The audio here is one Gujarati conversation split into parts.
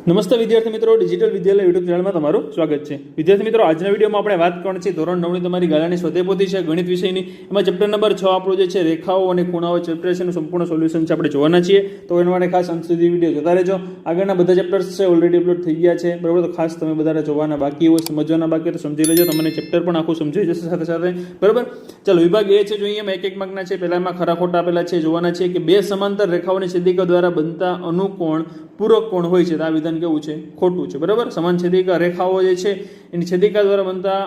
નમસ્તે વિદ્યાર્થી મિત્રો, ડિજિટલ વિદ્યાલય યુટ્યુબ ચેનલમાં તમારું સ્વાગત છે. વિદ્યાર્થી મિત્રો, આજના વિડીયોમાં આપણે વાત કરવાની છે ધોરણ 9ની તમારી ગાળાની સ્વધ્યાયપોથી છે ગણિત વિષયની. એમાં ચેપ્ટર નંબર 6 આપણું જે છે રેખાઓ અને ખૂણાઓ ચેપ્ટર છે એનું સંપૂર્ણ સોલ્યુશન છે આપણે જોવાના છીએ. તો એના માટે ખાસ અંત સુધી વિડીયો જોતા રહેજો. આગળના બધા ચેપ્ટર્સ છે ઓલરેડી અપલોડ થઈ ગયા છે, બરાબર. તો ખાસ તમે બધા જોવાના બાકી હોય, સમજવાના બાકી તો સમજી લેજો, તમને ચેપ્ટર પણ આખું સમજાઈ જશે સાથે સાથે, બરાબર. ચાલો, વિભાગ એ છે, જોઈએ એમાં એક માર્કના છે. પહેલામાં ખરા ખોટા આપેલા છે, જોવાના છે કે બે સમાંતર રેખાઓની છેદિકા દ્વારા બનતા અનુકોણ પૂરક કોણ હોય છે. આ વિધાન કેવું છે? ખોટું છે, બરાબર. સમાન છેદિકા રેખાઓ જે છે એની છેદિકા દ્વારા બનતા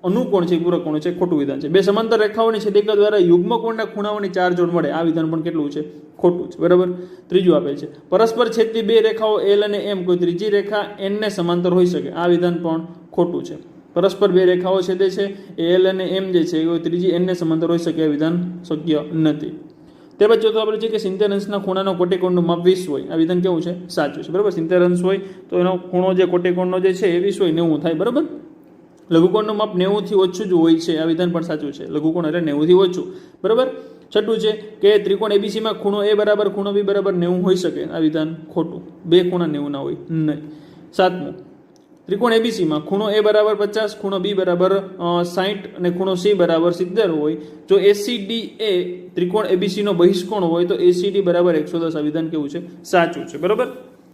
અનુકોણ છે પૂરક કોણ છે, ખોટું વિધાન છે. બે સમાંતર રેખાઓની છેદિકા દ્વારા યુગ્મ કોણના ખૂણાઓની 4 જોડ મળે. આ વિધાન પણ કેટલું છે? ખોટું છે, બરાબર. ત્રીજું આપેલ છે, પરસ્પર છેદતી બે રેખાઓ L અને M કોઈ ત્રીજી રેખા N ને સમાંતર હોઈ શકે. આ વિધાન પણ ખોટું છે. પરસ્પર બે રેખાઓ છેદે છે એ L અને M જે છે કોઈ ત્રીજી N ને સમાંતર હોઈ શકે. આ વિધાન શક્ય નથી. ત્યારબાદ ચોથું આપેલું છે કે 70 અંશના ખૂણાનો કોટિકોણનું માપ 20 હોય. આ વિધાન કેવું છે? સાચું છે, બરાબર. 70 અંશ હોય તો એનો ખૂણો જે કોટિકોણનો જે છે એ 20 હોય, 90 થાય, બરાબર. લઘુકોણનું માપ 90 થી ઓછું જ હોય છે. આ વિધાન પણ સાચું છે. લઘુકોણ એટલે 90 થી ઓછું, બરાબર. છઠ્ઠું છે કે ત્રિકોણ એબીસીમાં ખૂણો A બરાબર ખૂણો B બરાબર 90 હોઈ શકે. આ વિધાન ખોટું. બે ખૂણા 90 ના હોય, નહીં. સાતમું, ત્રિકોણ એબીસીમાં ખૂણો A બરાબર 50, ખૂણો B બરાબર 60 અને ખૂણો C બરાબર 70 હોય. જો ACD એ ત્રિકોણ એબીસીનો બહિષ્કોણ હોય તો ACD બરાબર 110. આ વિધાન કેવું છે? સાચું છે, બરાબર.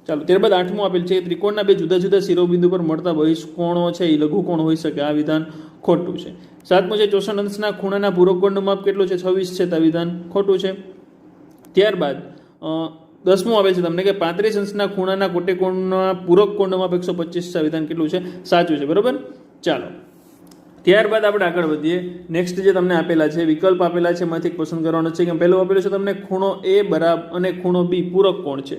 ચાલો, ત્યારબાદ આઠમું આપેલ છે, ત્રિકોણના બે જુદા જુદા શિરોબિંદુ પર મળતા બહિષ્કોણો છે એ લઘુકોણ હોઈ શકે. આ વિધાન ખોટું છે. સાતમું છે, 64 અંશના ખૂણાના પૂરક કોણનું માપ કેટલું છે? 26 છે. આ વિધાન ખોટું છે. ત્યારબાદ 10મું આવે છે તમને કે 35 અંશના ખૂણાના કોટિકોણના પૂરક કોણનું માપ 125 છે. વિધાન કેટલું છે? સાચું છે, બરાબર. ચાલો, ત્યારબાદ આપણે આગળ વધીએ. નેક્સ્ટ જે તમને આપેલા છે વિકલ્પ આપેલા છે એમાંથી એક પસંદ કરવાનો છે. કે પહેલું આપેલું છે તમને ખૂણો A બરાબર અને ખૂણો B પૂરક કોણ છે.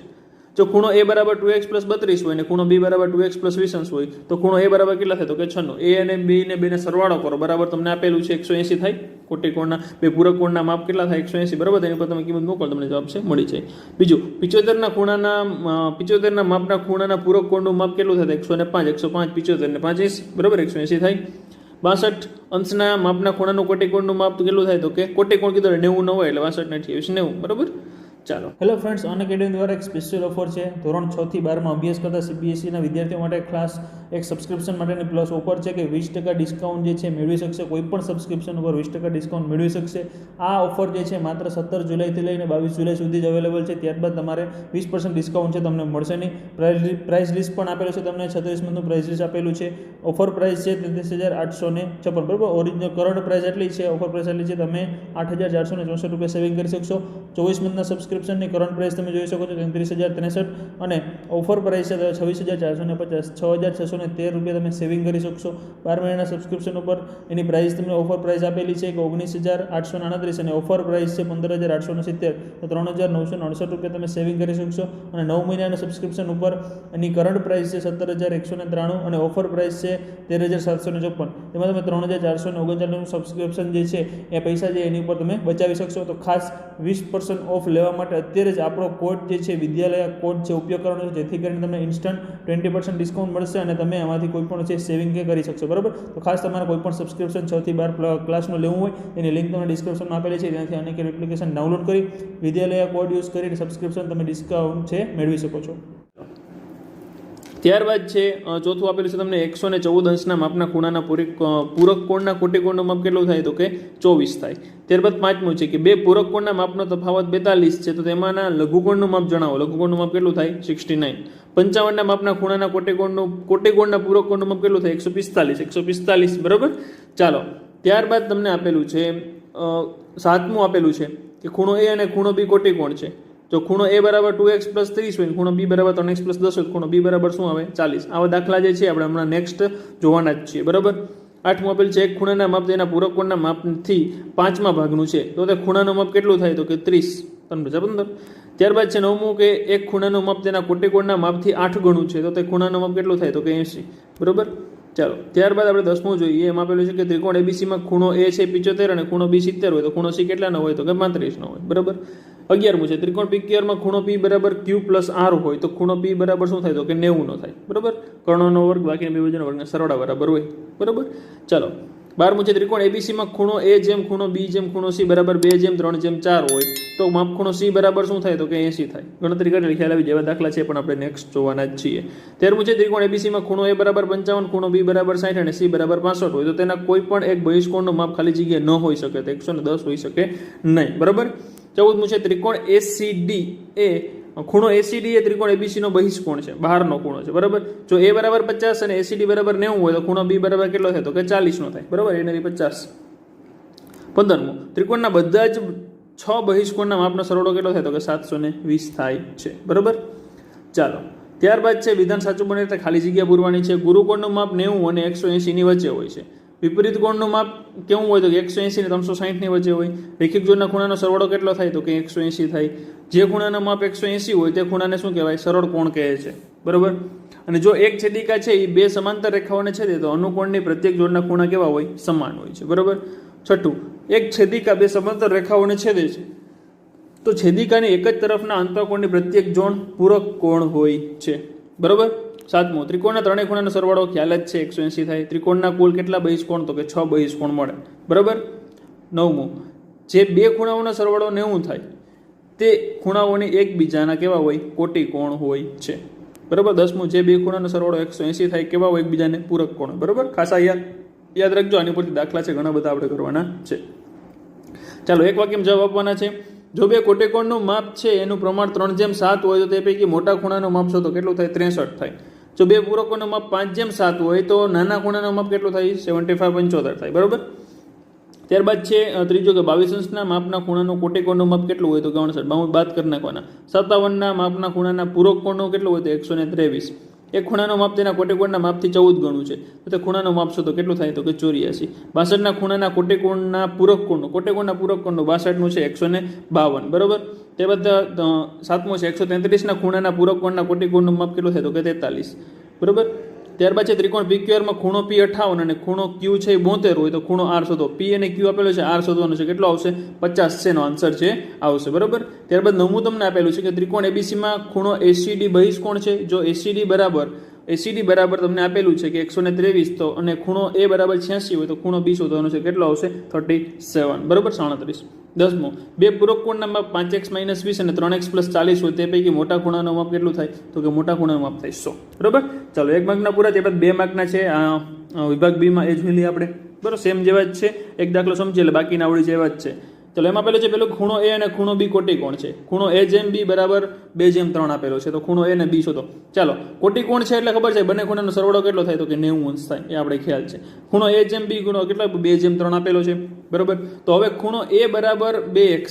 જો ખૂણો A બરાબર 2x + 32 હોય અને ખૂણો B બરાબર 2x + 20 અંશ હોય તો ખૂણો A બરાબર કેટલા થાય? તો કે 96. A અને B ને બેને સરવાળો કરો, બરાબર. તમને આપેલું છે 180 થાય. કોટિકોણના બે પૂરક કોણના માપ કેટલા થાય? 180, બરાબર. તેની પર તમે કિંમત મૂકો, તમને જવાબ છે મળી જાય. બીજું, 75 ના માપના ખૂણાના પૂરક કોણનું માપ કેટલું થાય? 105. 105 75 ને 25, બરાબર, 180 થાય. 62 અંશના માપના ખૂણાનું કોટિકોણનું માપ કેટલું થાય? તો કે કોટિકોણ કીધું 90 ન હોય એટલે 62 ને 28 90, બરાબર. ચાલો, હેલો ફ્રેન્ડ્સ, અનએકેડમી દ્વારા એક સ્પેશિયલ ઓફર છે. ધોરણ 6 થી 12માં અભ્યાસ કરતા CBSEના વિદ્યાર્થીઓ માટે ખાસ એક સબસ્ક્રિપ્શન માટેની પ્લસ ઓફર છે કે 20% ડિસ્કાઉન્ટ જે છે મેળવી શકશે. કોઈ પણ સબસ્ક્રિપ્શન ઉપર 20% ડિસ્કાઉન્ટ મેળવી શકશે. આ ઓફર જે છે માત્ર 17 જુલાઈથી લઈને 22 જુલાઈ સુધી જ અવેલેબલ છે. ત્યારબાદ તમારે 20% ડિસ્કાઉન્ટ છે તમને મળશે નહીં. પ્રાઇસ લિસ્ટ પણ આપેલું છે તમને, 36 મંથનું પ્રાઇસ લિસ્ટ આપેલું છે. ઓફર પ્રાઇસ છે 33,856, બરાબર. ઓરિજિનલ કરંટ પ્રાઇસ એટલી છે, ઓફર પ્રાઇસ એટલી છે, તમે 8,464 રૂપિયા સેવિંગ કરી શકશો. 24 મંથના સબસ્ક્રિપ્શનની કરંટ પ્રાઇસ તમે જોઈ શકો છો 33,063 અને ઓફર પ્રાઇસ છે 26,450, 6,613 રૂપિયા તમે સેવિંગ કરી શકશો. 12 મહિનાના સબસ્ક્રિપ્શન ઉપર એની પ્રાઇસ તમને ઓફર પ્રાઇસ આપેલી છે કે 19,829 અને ઓફર પ્રાઇસ છે 15,870, તો 3,968 રૂપિયા તમે સેવિંગ કરી શકશો. અને 9 મહિનાના સબસ્ક્રિપ્શન ઉપર એની કરંટ પ્રાઇસ છે 17,193 અને ઓફર પ્રાઇસ છે 13,754. તેમાં તમે 3,439 સબસ્ક્રિપ્શન જે છે એ પૈસા છે એની ઉપર તમે બચાવી શકશો. તો ખાસ 20% ઓફ લેવા માટે અત્યારે જ આપણો કોડ જે છે વિદ્યાલય કોડ છે ઉપયોગ કરવાનો છે, જેથી કરીને તમને ઇન્સ્ટન્ટ 20% ડિસ્કાઉન્ટ મળશે અને તમે આમાંથી કોઈ પણ છે સેવિંગ કે કરી શકશો, બરાબર. તો ખાસ તમારે કોઈ પણ સબસ્ક્રિપ્શન 6 થી 12 ક્લાસનું લેવું હોય એની લિંક તમને ડિસ્ક્રિપ્શનમાં આપેલી છે. ત્યાંથી અનેક એપ્લિકેશન ડાઉનલોડ કરી વિદ્યાલય કોડ યુઝ કરીને સબસ્ક્રિપ્શન તમે ડિસ્કાઉન્ટ છે મેળવી શકો છો. ત્યારબાદ છે ચોથું આપેલું છે તમને 114 અંશના માપના ખૂણાના પૂરક કોણના કોટિકોણનું માપ કેટલું થાય? તો કે 24 થાય. ત્યારબાદ પાંચમું છે કે બે પૂરક કોણના માપનો તફાવત 42 છે, તો તેમાંના લઘુકોણનું માપ જણાવો. લઘુકોણનું માપ કેટલું થાય? 69. 55ના માપના ખૂણાના કોટિકોણના પૂરક કોણનું માપ કેટલું થાય? 145, બરાબર. ચાલો, ત્યારબાદ તમને આપેલું છે સાતમું આપેલું છે કે ખૂણો A અને ખૂણો B કોટિકોણ છે. જો ખૂણો A બરાબર 2x + 30 હોય, ખૂણો B બરાબર 3x + 10 હોય, ખૂણો B બરાબર શું આવે? 40. આવા દાખલા જે છે આપણે હમણાં નેક્સ્ટ જોવાના જ છીએ, બરાબર. આઠમું આપેલ છે એક ખૂણાના માપ તેના પૂરક કોણના માપથી 5મા ભાગનું છે, તો તે ખૂણાનું માપ કેટલું થાય? તો કે 30, 15. ત્યારબાદ છે નવમું કે એક ખૂણાનું માપ તેના કોટિકોણના માપથી 8 ગણું છે, તો તે ખૂણાનું માપ કેટલું થાય? તો કે 80, બરાબર. ચાલો, ત્યારબાદ આપણે 10મું જોઈએ. એમ આપેલું છે કે ત્રિકોણ એબીસીમાં ખૂણો A છે 75 અને ખૂણો B 70 હોય, તો ખૂણો C કેટલાનો હોય? તો કે 35 નો હોય, બરાબર. 11મું છે ત્રિકોણ PQRમાં ખૂણો P બરાબર Q + R હોય, તો ખૂણો P બરાબર શું થાય? તો કે 90 નો થાય, બરાબર. કર્ણનો વર્ગ બાકીના બે બાજુના વર્ગના સરવાળા બરાબર હોય, બરાબર. ચાલો, 12 છે ત્રિકોણ એબીસીમાં ખૂણો એ જેમ ખૂણો બી જેમ ખૂણો સી બરાબર 2:3:4 હોય તો માપ ખૂણો સી બરાબર શું થાય તો કે 80 થાય. ગણતરી કરી ખ્યાલ આવી જેવા દાખલા છે પણ આપણે નેક્સ્ટ જોવાના જ છીએ. 13 છે ત્રિકોણ એબીસીમાં ખૂણો એ બરાબર 55 ખૂણો બી બરાબર 60 અને સી બરાબર 65 હોય તો તેના કોઈ પણ એક બહિષ્કોણનું માપ ખાલી જગ્યાએ ન હોઈ શકે તો 110 હોઈ શકે નહીં. બરાબર. 14 છે ત્રિકોણ એસીડી એ ખૂણો એસીડી એ ત્રિકોણ એબીસી નો બહિષ્કોણ છે, બહારનો ખૂણો છે. બરાબર. જો એ બરાબર 50 અને એસીડી બરાબર 90 હોય તો ખૂણો બી બરાબર કેટલો થાય તો કે 40 નો થાય. બરાબર. એને 50. 15 ત્રિકોણના બધા જ 6 બહિષ્કોણના માપનો સરવાળો કેટલો થાય તો કે 720 થાય છે. બરાબર. ચાલો ત્યારબાદ છે વિધાન સાચું બને એટલે ખાલી જગ્યા પૂરવાની છે. ગુરુકોણનું માપ 90 અને 180 ની વચ્ચે હોય છે. વિપરીત કોણનું માપ કેવું હોય તો કે 180 ને 360 ની વચ્ચે હોય. રેખિક જોડના ખૂણાનો સરવાળો કેટલો થાય તો કે 180 થાય. જે ખૂણાનો માપ 180 હોય તે ખૂણાને શું કહેવાય સરળ કોણ કહે છે. બરાબર. અને જો એક છેદિકા છે એ બે સમાંતર રેખાઓને છેદે તો અનુકોણની પ્રત્યેક જોડના ખૂણા કેવા હોય સમાન હોય છે. બરાબર. 6 એક છેદિકા બે સમાંતર રેખાઓને છેદે છે તો છેદિકાની એક જ તરફના અંતઃકોણની પ્રત્યેક જોડ પૂરક કોણ હોય છે. બરાબર. 7 ત્રિકોણના ત્રણેય ખૂણાનો સરવાળો ખ્યાલ જ છે 180 થાય. ત્રિકોણના કુલ કેટલા બહિષ્કોણ તો કે 6 બહિષ્કોણ મળે. બરાબર. 9 જે બે ખૂણાઓનો સરવાળો 90 થાય તે ખૂણાઓની એકબીજાના કેવા હોય કોટી કોણ હોય છે. બરાબર. 10 જે બે ખૂણાનો સરવાળો 180 થાય કેવા હોય એકબીજાને પૂરક કોણ. બરાબર. ખાસા યાદ રાખજો. આની પરથી દાખલા છે ઘણા બધા આપણે કરવાના છે. ચાલો એક વાક્યમાં જવાબ આપવાના છે. જો બે કોટીકોણનું માપ છે એનું પ્રમાણ 3:7 હોય તો તે પૈકી મોટા ખૂણાનું માપ શોધો કેટલું થાય 63 થાય. જો બે પૂરકોનું માપ 5:7 હોય તો નાના ખૂણાનું માપ કેટલું થાય 75 થાય. બરાબર. ત્યારબાદ છે ત્રીજો કે 22 અંશના માપના ખૂણાનું કોટીકોણનું માપ કેટલું હોય તો 69 બાદ કરી નાખવાના. 57ના માપના ખૂણાના પૂરક કોણનું કેટલું હોય તો 123. એક ખૂણાનું માપ તેના કોટીકોણના માપથી 14 ગણું છે તો તે ખૂણાનું માપ શોધો કેટલું થાય તો કે 84. 62ના ખૂણાના કોટીકોણના પૂરક કોણનું કોટીકોણના પૂરક કોણનું 62નું છે 152. બરાબર. ત્યારબાદ 7મો છે 133ના ખૂણાના પૂરક કોણના કોટીકોણનું માપ કેટલું થાય તો કે 43. બરાબર. ત્યારબાદ છે ત્રિકોણ PQRમાં ખૂણો P 58 અને ખૂણો Q છે 72 હોય તો ખૂણો R શોધો. P અને Q આપેલો છે, R શોધવાનો છે. કેટલો આવશે 50 છે એનો આન્સર છે આવશે. બરાબર. ત્યારબાદ 9મું તમને આપેલું છે કે ત્રિકોણ ABCમાં ખૂણો ACD બહિષ્કોણ છે. જો ACD બરાબર તમને આપેલું છે કે 123 તો અને ખૂણો A બરાબર 86 હોય તો ખૂણો B શોધવાનો છે. કેટલો આવશે 37. બરાબર. 37. 10મો બે પૂરક કોણના માપ 5x - 20 અને 3x + 40 હોય તે પૈકી મોટા ખૂણાનું માપ કેટલું થાય તો કે મોટા ખૂણાનું માપ થાય 100. બરાબર. ચાલો 1 માર્કના પૂરા. ત્યારબાદ 2 માર્કના છે વિભાગ બી માં એ જોઈ લઈએ આપણે. બરાબર. સેમ જેવા જ છે. એક દાખલો સમજી એટલે બાકીના આવડી જેવા જ છે. ચલો એમાં પેલો છે પેલો ખૂણો A અને ખૂણો B કોટીકોણ છે. ખૂણો A જેમ B બરાબર 2:3 આપેલો છે તો ખૂણો A અને B શોધો. ચાલો કોટીકોણ છે એટલે ખબર છે બંને ખૂણાનો સરવાળો કેટલો થાય તો કે 90 અંશ થાય. એ આપણે ખ્યાલ છે. ખૂણો A જેમ B ખૂણો કેટલો 2:3 આપેલો છે. બરાબર. તો હવે ખૂણો A બરાબર 2x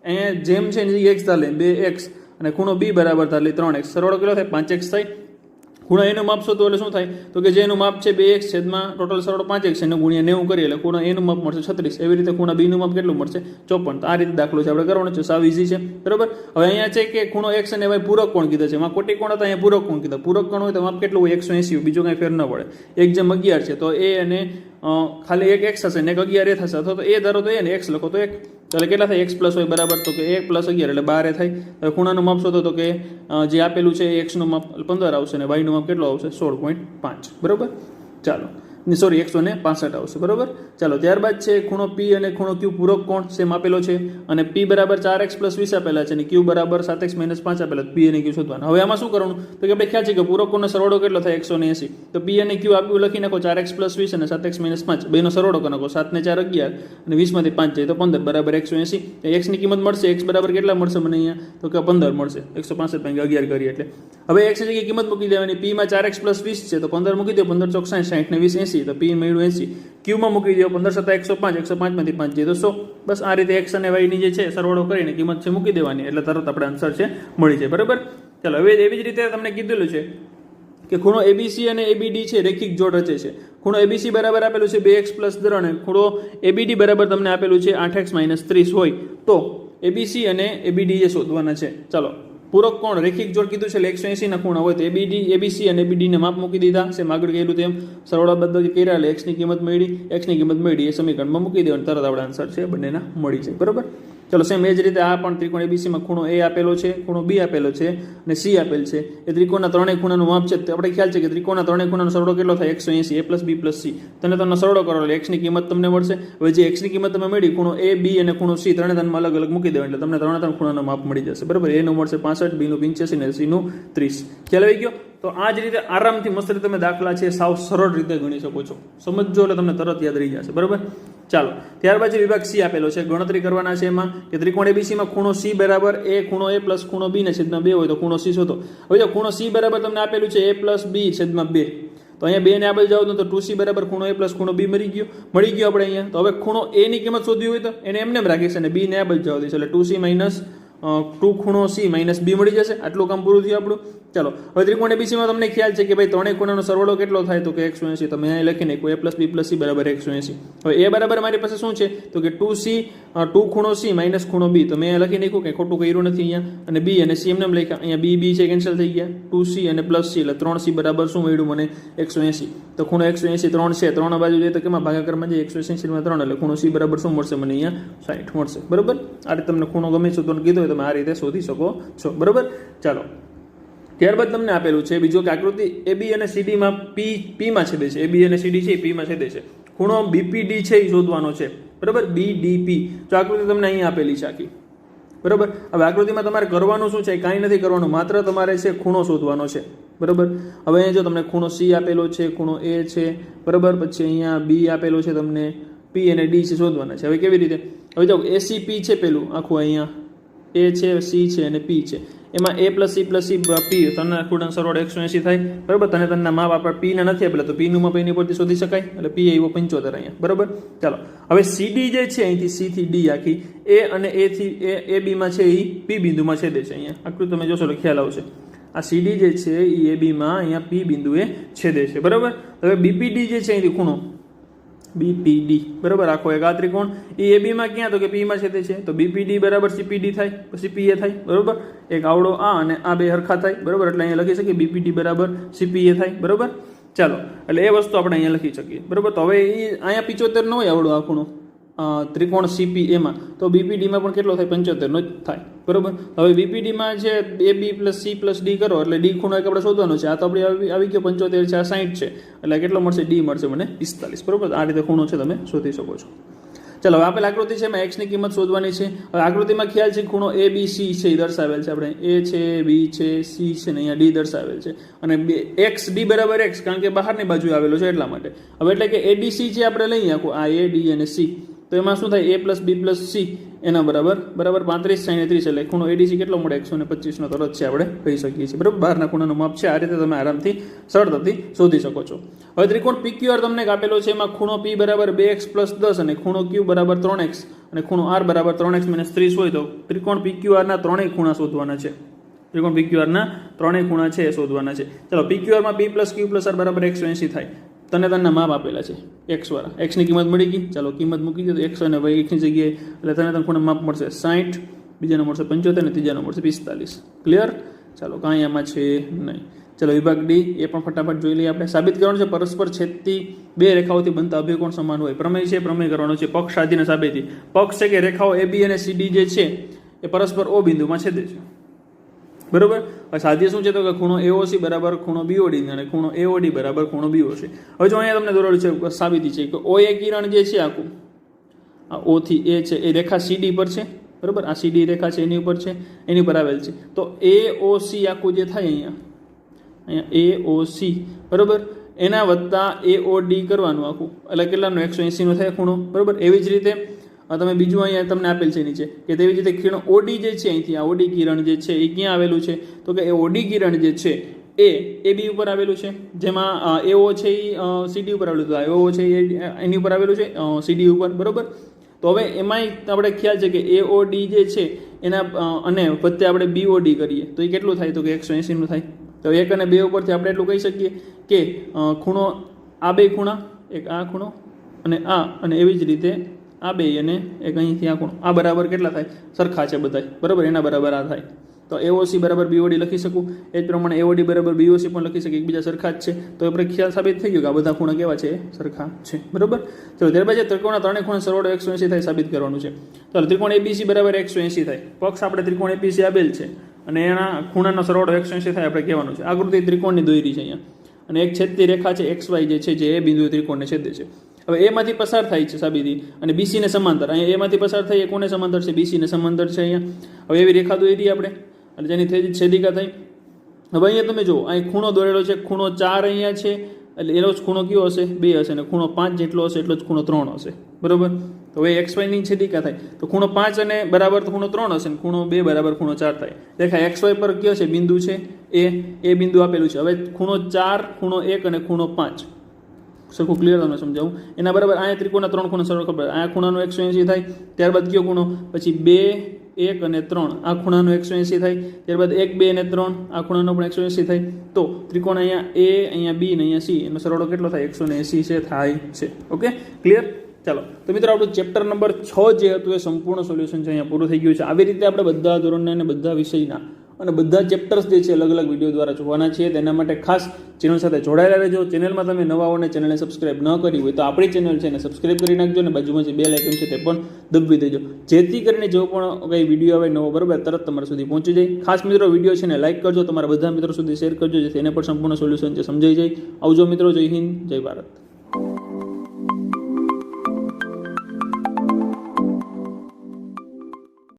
અહીંયા જેમ છે એની x ધાર લે 2x અને ખૂણો B બરાબર ધાર લે 3x. સરવાળો કેટલો થાય 5x થાય. ખૂણા એનું માપ શોધો એટલે શું થાય તો કે જે એનું માપ છે 2x છેદમાં ટોટલ સરવાળો 5x એને ગુણ્યા 90 કરીએ એટલે ખૂણા એનું માપ મળશે 36. એવી રીતે ખૂણા B નું માપ કેટલું મળશે 54. તો આ રીતે દાખલો છે આપણે કરવાનો છે. સાવ ઈઝી છે. બરાબર. હવે અહીંયા છે કે ખૂણો x અને y પૂરક કોણ કીધા છે. એમાં કોટીકોણ હતા અહીંયા પૂરક કોણ કીધા. પૂરક કોણ હોય તો માપ કેટલું હોય 180. બીજો કાંઈ ફેર ન પડે. 1:11 છે તો A અને ખાલી એક x હશે ને એક 11 થશે અથવા તો A ધારો તો A ને x લખો તો 1 એટલે કેટલા થાય x + y બરાબર તો કે 1 + 11 એટલે 12 થાય. હવે ખૂણાનું માપ શોધો તો કે જે આપેલું છે x નું માપ 15 આવશે અને y નું માપ કેટલું આવશે 16.5. બરાબર. ચાલો સોરી 165 આવશે. બરાબર. ચાલો ત્યારબાદ છે ખૂણો P અને ખૂણો Q પૂરક કોણ સેમ આપેલો છે અને P બરાબર 4x + 20 આપેલા છે અને Q બરાબર 7x - 5 આપેલા. P અને Q શોધવાના. હવે આમાં શું કરવાનું તો કે આપણે ખ્યાલ છે કે પૂરક કોણનો સરવાળો કેટલો થાય 180. તો P અને Q આપ્યું લખી નાખો 4x + 20 અને 7x - 5 બેનો સરવાળો કરી નાખો. 7 ને 4 11 અને 20 માંથી 5 જાય તો 15 બરાબર 180. x ની કિંમત મળશે x બરાબર કેટલા મળશે મને અહીંયા તો કે 15 મળશે. 165 × 11 કરીએ એટલે હવે x ની કિંમત મૂકી દેવાની. P માં 4x + 20 છે તો 15 મૂકી દો. 15 ચોક 60 60 ને 20 80 તો P મળ્યું 80. Q માં મૂકી દો 15 × 7 105 105 માંથી 5 જાય તો 100. બસ આ રીતે x અને y ની જે છે સરવાળો કરીને કિંમત છે મૂકી દેવાની એટલે તરત આપણે આન્સર છે મળી જાય. બરાબર. ચાલો હવે એવી જ રીતે તમને કીધેલું છે કે ખૂણો ABC અને ABD છે રેખિક જોડ રચે છે. ખૂણો ABC બરાબર આપેલું છે 2x + 3 અને ખૂણો ABD બરાબર તમને આપેલું છે 8x - 30 હોય તો ABC અને ABD એ શોધવાના છે. ચાલો પૂરક કોણ રેખિક જોડ કીધું છે એટલે 180 ના ખૂણા હોય તો ABC અને ABD ને માપ મૂકી દીધા છે. આગળ કહેલું તેમ સરવાળા બાદબાકી કર્યા એટલે x ની કિંમત મળી એ સમીકરણમાં મૂકી દેવાનું તરત આપણે આન્સર છે બંનેના મળી જાય. બરાબર. ચલો સેમ એ જ રીતે આ પણ ત્રિકોણ એબીસીમાં ખૂણો એ આપેલો છે, ખૂણો બી આપેલો છે અને સી આપેલ છે. એ ત્રિકોણના ત્રણેય ખૂણાનું માપ છે. તો આપણે ખ્યાલ છે કે ત્રિકોણના ત્રણેય ખૂણાનો સરવાળો કેટલો થાય 180 a plus B plus C. તમે સરવાળો કરો એટલે એક્સની કિંમત તમને મળશે. હવે જે એક્સની કિંમત તમે મળી ખૂણો એ બી અને ખૂણો સી ત્રણે ત્રણમાં અલગ અલગ મૂકી દેવા એટલે તમને ત્રણ ખૂણાનો માપ મળી જશે. બરાબર, એનું મળશે 65, બીનું 85 અને સીનું 30. ખ્યાલ આવી ગયો? તો આ જ રીતે આરામથી મસ્ત રીતે તમે દાખલા છે સાવ સરળ રીતે ગણી શકો છો. સમજો એટલે તમને તરત યાદ રહી જશે. બરાબર, ચાલો ત્યારબાદ જે વિભાગ સી આપેલો છે ગણતરી કરવાના છે એમાં કે ત્રિકોણ એબીસીમાં ખૂણો સી બરાબર એ ખૂણો એ પ્લસ ખૂણો બી ને છેદમાં 2 હોય તો ખૂણો સી શોધો. હવે જો ખૂણો સી બરાબર તમને આપેલું છે એ પ્લસ બી છેદમાં 2, તો અહીંયા 2 ને આ બાજુ જાવ તો 2c બરાબર ખૂણો એ પ્લસ ખૂણો બી મળી ગયો આપણે અહીંયા. તો હવે ખૂણો એ ની કિંમત શોધવી હોય તો એને એમને રાખીશ અને બી ને આ બાજુ જવા દઈશ એટલે 2c માઇનસ 2 ખૂણો સી માઇનસ બી મળી જશે. આટલું કામ પૂરું થયું આપણું. ચાલો હવે ત્રિકોણ એબીસીમાં તમને ખ્યાલ છે કે ભાઈ ત્રણેય ખૂણાનો સરવાળો કેટલો થાય તો કે 180. તમે અહીં લખી નાખો a plus B plus C બરાબર 180. હવે એ બરાબર મારી પાસે શું છે તો કે 2 ખૂણો સી માઇનસ ખૂણો બી. તો મેં અહીં લખી નાખ્યું કે ખોટું કર્યું નથી અહીંયા અને બી અને સી એમને લખ્યા. અહીંયા બી છે કેન્સલ થઈ ગયા. 2c અને પ્લસ સી એટલે 3c બરાબર શું મળ્યું મને 180. તો ખૂણો 180 3 છે, 3 બાજુ જોઈએ તો કેમાં ભાગાકારમાં જે 180 માં 3 એટલે ખૂણો સી બરાબર શું મળશે મને અહીંયા 60 મળશે. બરાબર, આ રીતે તમને ખૂણો ગમે છે તો કીધું હોય તમે આ રીતે શોધી શકો છો. બરાબર, ચાલો ત્યારબાદ તમને આપેલું છે બીજો કે આકૃતિ એબી અને સીડીમાં પી માં છેદે છે. એબી અને સીડી છે એ પી માં છેદે છે. ખૂણો બીપીડી છે એ શોધવાનો છે. બરાબર, બીડીપી. તો આકૃતિ તમને અહીંયા આપેલી છે આખી. બરાબર, હવે આકૃતિમાં તમારે કરવાનું શું છે? કાંઈ નથી કરવાનું, માત્ર તમારે છે ખૂણો શોધવાનો છે. બરાબર, હવે અહીંયા જો તમને ખૂણો સી આપેલો છે, ખૂણો એ છે, બરાબર, પછી અહીંયા બી આપેલો છે, તમને પી અને ડી છે શોધવાના છે. હવે કેવી રીતે? હવે જો એસીપી છે પેલું આખું અહીંયા એ છે, સી છે અને પી છે. એમાં a પ્લસ સી પી તને ખૂણાનો સરવાળો 180 થાય. બરાબર, તને માપ આપણે પી ના નથી આપેલા તો પી નું માપ એની પરથી શોધી શકાય એટલે પી આવ્યો 75 અહીંયા. બરાબર, ચાલો હવે સીડી જે છે અહીંથી સી થી ડી આખી એ અને એ થી એ બી માં છે એ પી બિંદુમાં છેદે છે. અહીંયા આકૃતિ તમે જોશો એટલે ખ્યાલ આવશે. આ સીડી જે છે એ બી માં અહીંયા પી બિંદુએ છેદે છે. બરાબર, હવે બીપીડી જે છે અહીંથી ખૂણો બીપીડી બરાબર આખો એક આ ત્રિકોણ એ એબી માં ક્યાં તો કે પી માં છેદે છે તો બીપીડી બરાબર સીપીડી થાય પછી પીએ થાય. બરાબર, એક આવડો આ અને આ બે હરખા થાય. બરાબર, એટલે અહીંયા લખી શકીએ બીપીડી બરાબર સીપીએ થાય. બરાબર, ચાલો એટલે એ વસ્તુ આપણે અહીંયા લખી શકીએ. બરાબર, તો હવે એ અહીંયા 75 ન હોય આવડો આ ખૂણો ત્રિકોણ સીપી એમાં તો બીપીડીમાં પણ કેટલો થાય 75 નો જ થાય. બરાબર, હવે બીપીડીમાં છે એ બી પ્લસ સી પ્લસ ડી કરો એટલે ડી ખૂણો એક આપણે શોધવાનો છે. આ તો આપણે આવી ગયો 75 છે, આ 60 છે એટલે કેટલો મળશે? ડી મળશે મને 45. બરાબર, આ રીતે ખૂણો છે તમે શોધી શકો છો. ચાલો હવે આપેલ આકૃતિ છે એમાં એક્સ ની કિંમત શોધવાની છે. હવે આકૃતિમાં ખ્યાલ છે ખૂણો એ બી સી છે એ દર્શાવેલ છે. આપણે એ છે, બી છે, સી છે ને અહીંયા ડી દર્શાવેલ છે અને એક્સ ડી બરાબર એક્સ કારણ કે બહારની બાજુ આવેલો છે એટલા માટે. હવે એટલે કે એડીસી છે આપણે લઈએ આખું આ એ ડી અને સી તો એમાં શું થાય? એ પ્લસ બી પ્લસ સી એના બરાબર 35 60 30 એટલે ખૂણો એડીસી કેટલો મળે? 125 નો તરત છે આપણે કહી શકીએ છીએ. બરાબર, બહારના ખૂણાનું માપ છે. આ રીતે તમે આરામથી સરળતાથી શોધી શકો છો. હવે ત્રિકોણ પીક્યુઆર તમને આપેલો છે એમાં ખૂણો પી બરાબર 2x પ્લસ 10 અને ખૂણો ક્યુ બરાબર 3x અને ખૂણો આર બરાબર 3x - 30 હોય તો ત્રિકોણ પીક્યુઆરના ત્રણેય ખૂણા શોધવાના છે. ત્રિકોણ પીક્યુઆરના ત્રણેય ખૂણા છે એ શોધવાના છે. ચાલો પીક્યુઆરમાં પી પ્લસ ક્યુ પ્લસ આર બરાબર 180 થાય. તને માપ આપેલા છે એક્સ વાળા. એક્સની કિંમત મળી ગઈ. ચાલો કિંમત મૂકી દો તો એક્સ અને વાય એક્સની જગ્યાએ એટલે તને ખૂણા માપ મળશે 60, બીજાનો મળશે 75 અને ત્રીજાનો મળશે 45. ક્લિયર? ચાલો કાંઈ આમાં છે નહીં. ચાલો વિભાગ ડી એ પણ ફટાફટ જોઈ લઈએ આપણે. સાબિત કરવાનું છે પરસ્પર છેદતી બે રેખાઓથી બનતા અભિકોણ સમાન હોય. પ્રમેય છે, પ્રમેય કરવાનો છે પક્ષ સાધીને સાબિતી. પક્ષ છે કે રેખાઓ એબી અને સીડી જે છે એ પરસ્પર ઓ બિંદુમાં છેદે છે. બરોબર, સાધ્ય શું છે તો કે ખૂણો એઓસી બરાબર ખૂણો બીઓડી અને ખૂણો એઓડી બરાબર ખૂણો બીઓસી. હવે જો અહીંયા તમને દોરેલું છે સાબિતી છે કે ઓ એ કિરણ જે છે આખું આ ઓ થી એ છે એ રેખા સીડી પર છે. બરોબર, આ સીડી રેખા છે એની ઉપર છે, એની ઉપર આવેલ છે તો એઓસી આખું જે થાય અહીંયા એઓસી બરોબર એના વત્તા એઓડી કરવાનું આખું એટલે કેટલાનો 180 નો થાય ખૂણો. બરોબર, એવી જ રીતે તમે બીજું અહીંયા તમને આપેલ છે નીચે કે તેવી જ રીતે કિરણ ઓડી જે છે અહીંથી આ ઓડી કિરણ જે છે એ ક્યાં આવેલું છે તો કે એ ઓડી કિરણ જે છે એ બી ઉપર આવેલું છે જેમાં એઓ છે એ સીડી ઉપર આવેલું છે, એઓ છે એની ઉપર આવેલું છે સીડી ઉપર. બરોબર, તો હવે એમાંય આપણે ખ્યાલ છે કે એઓડી જે છે એના અને વચ્ચે આપણે બીઓડી કરીએ તો એ કેટલું થાય તો કે 180 નું થાય. તો 1 અને 2 ઉપરથી આપણે એટલું કહી શકીએ કે ખૂણો આ બે ખૂણા એક આ ખૂણો અને આ અને એવી જ રીતે આ બે અને એક અહીંથી આ ખૂણો, આ બરાબર કેટલા થાય? સરખા છે બધા, બરાબર, એના બરાબર આ થાય. તો એઓસી બરાબર બીઓડી લખી શકું. એ જ પ્રમાણે એઓડી બરાબર બીઓસી પણ લખી શકીએ, એકબીજા સરખા જ છે. તો આપણે ખ્યાલ સાબિત થઈ ગયો કે આ બધા ખૂણા કેવા છે? સરખા છે, બરાબર. ચલો ત્યારબાદ જે ત્રિકોણના ત્રણેય ખૂણા સરવાળો 180 થાય સાબિત કરવાનું છે. ચાલો ત્રિકોણ એબીસી બરાબર 180 થાય. પક્ષ આપણે ત્રિકોણ એબીસી આપેલ છે અને એના ખૂણાનો સરવાળો 180 થાય આપણે કહેવાનું છે. આકૃતિ ત્રિકોણની દોરી છે અહીંયા અને એક છેદતી રેખા છે XY જે છે, જે એ બિંદુ ત્રિકોણને છેદે છે. હવે એમાંથી પસાર થાય છે સાબિતી અને બીસીને સમાંતર. અહીંયા એમાંથી પસાર થઈ, એ કોને સમાંતર છે? બીસીને સમાંતર છે અહીંયા. હવે એવી રેખા દોરી આપણે અને જેની છેદિકા થઈ. હવે અહીંયા તમે જુઓ, અહીં ખૂણો દોરેલો છે, ખૂણો 4 અહીંયા છે, એટલે એનો જ ખૂણો કયો હશે? 2 હશે, અને ખૂણો 5 જેટલો હશે એટલો જ ખૂણો 3 હશે, બરોબર. તો હવે XY ની છેદિકા થાય તો ખૂણો 5 અને બરાબર ખૂણો 3 હશે, ને ખૂણો 2 બરાબર ખૂણો 4 થાય. રેખા XY પર કયો છે? બિંદુ છે એ બિંદુ આપેલું છે. હવે ખૂણો 4, ખૂણો 1 અને ખૂણો 5 સરખું ક્લિયર તમને સમજાવું. એના બરાબર અહીંયા ત્રિકોણના 3 ખૂણા સરળ ખબર. આ ખૂણાનો 180 થાય. ત્યારબાદ કયો ખૂણો? પછી 2, 1 અને 3 આ ખૂણાનો 180 થાય. ત્યારબાદ 1, 2 અને 3 આ ખૂણાનો પણ 180 થાય. તો ત્રિકોણ અહીંયા A, અહીંયા B ને અહીંયા C એનો સરવાળો કેટલો થાય? 180 છે, થાય છે. Okay, clear. ચાલો તો મિત્રો આપણું ચેપ્ટર નંબર 6 જે હતું એ સંપૂર્ણ સોલ્યુશન છે અહીંયા પૂરું થઈ ગયું છે. આવી રીતે આપણે બધા ધોરણના અને બધા વિષયના અને બધા ચેપ્ટર્સ જે છે અલગ અલગ વિડીયો દ્વારા જોવાના છીએ. તેના માટે ખાસ ચેનલ સાથે જોડાયેલા રહેજો. ચેનલમાં તમે નવા હો અને ચેનલને સબસ્ક્રાઇબ ન કરી હોય તો આપણી ચેનલ છે એને સબસ્ક્રાઇબ કરી નાખજો અને બાજુમાં જે બેલ આઇકન છે તે પણ દબાવી દેજો, જેથી કરીને જો પણ કંઈ વિડીયો આવે નવો, બરાબર, તરત તમારા સુધી પહોંચી જાય. ખાસ મિત્રો વિડીયો છે ને લાઇક કરજો, તમારા બધા મિત્રો સુધી શેર કરજો, જેથી એને પણ સંપૂર્ણ સોલ્યુશન છે સમજાઈ જાય. આવજો મિત્રો, જય હિન્દ, જય ભારત.